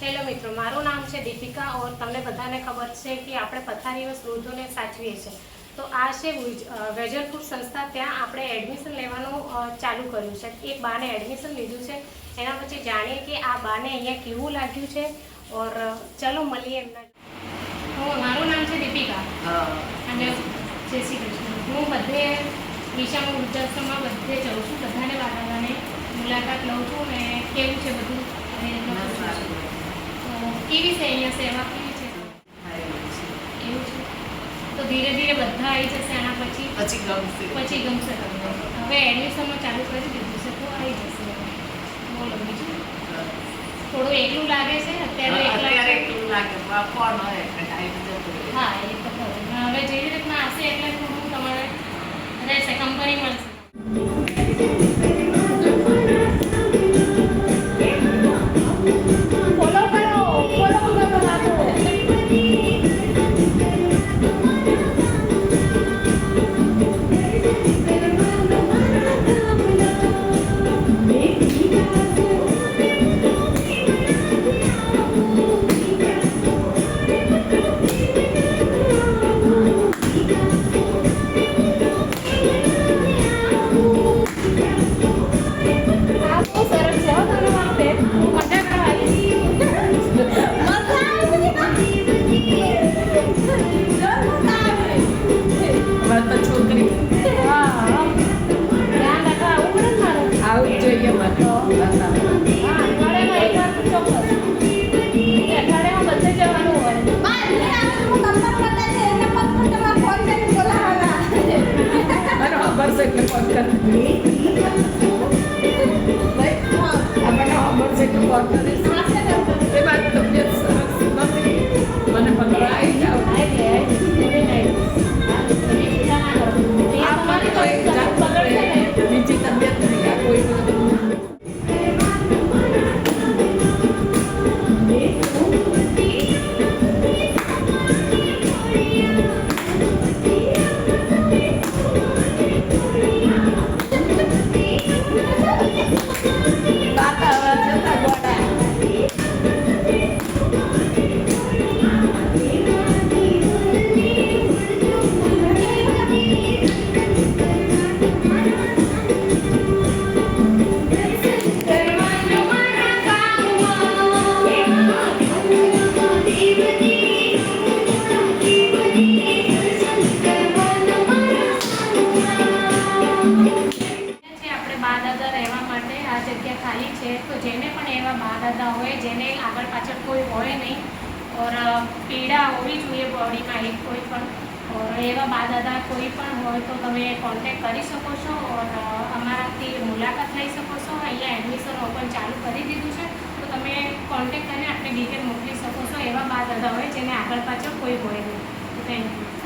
Hello મિત્રો, મારું નામ છે દીપિકા ઓર તમને બધાને ખબર છે કે આપણે પથારીવશ વૃદ્ધોને સાચવીએ છીએ. તો આ છે વેજલપુર સંસ્થા. ત્યાં આપણે એડમિશન લેવાનું ચાલુ કર્યું છે. એક બાને એડમિશન લીધું છે. એના પછી જાણીએ કે આ બાને અહીંયા કેવું લાગ્યું છે. ઓર ચલો મળીએ એમના. મારું નામ છે દીપિકા અને જય શ્રી કૃષ્ણ. હું બધે વિશાળ વૃદ્ધાશ્રમમાં બધે જાઉં છું. બધાને વાળાને મુલાકાત લઉં છું ને કેવું છે બધું કેવી છે અહીંયા સેવા કેવી છે એવું છે. તો ધીરે ધીરે બધા આવી જશે. આના પછી ગમશે તમને. હવે એડમિશનમાં ચાલુ કરી દીધું છે તો આવી જશે. બોલો બીજું. થોડું એકલું લાગે છે અત્યારે એકલું લાગે. હા એ તો ખરું. હવે જેવી રીતના આવશે એટલે થોડું તમારે રહેશે, કંપની મળશે. તો જેને પણ એવા બા દાદા હોય જેને આગળ પાછળ કોઈ હોય નહીં ઓર પીડા હોવી જોઈએ બોડીમાં એક કોઈ પણ ઓર એવા બા દાદા કોઈ પણ હોય તો તમે કોન્ટેક્ટ કરી શકો છો ઓર અમારાથી મુલાકાત લઈ શકો છો. અહીંયા એડમિશન ઓપન ચાલુ કરી દીધું છે તો તમે કોન્ટેક્ટ કરીને આપણે ડિટેલ મોકલી શકો છો. એવા બા દાદા હોય જેને આગળ પાછળ કોઈ હોય નહીં. Thank you.